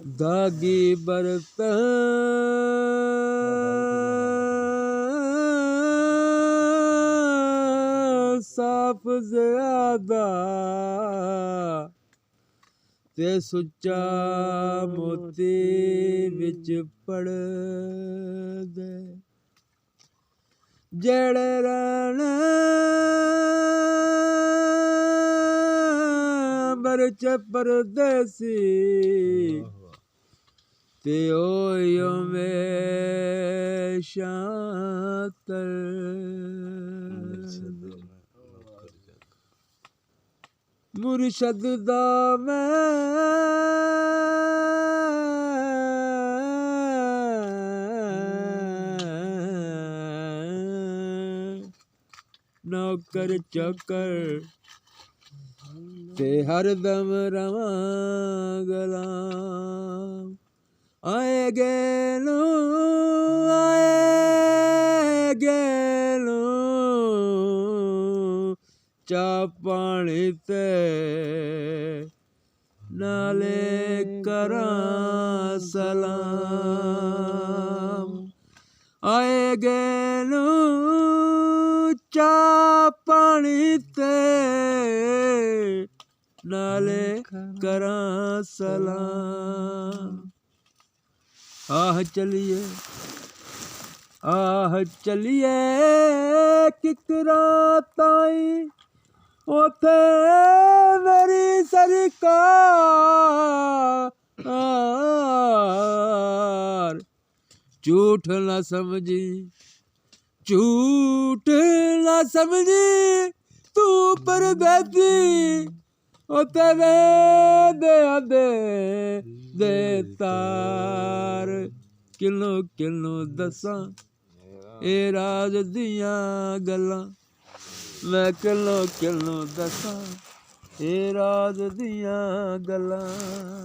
दागी बर्तन साफ ज़्यादा ते सुच्चा मोती विच पड़दे जेड़े रहना बरच परदेसी ते ओयो में शातर मुर्शद दा मैं नौकर चौकर ते हरदम रवां गलाम आए गेलो चा पानी ते नाले करां सलाम आए गेलो चा पानी ते नाले करां सलाम आह चलिए किकरा ताई ओथे मेरी सरकार झूठ ना समझी तू परदेसी ओते वे दे तार किलो दसां ए राज दियां गल्लां मैं किलो दसां ए राज दियां गल्लां।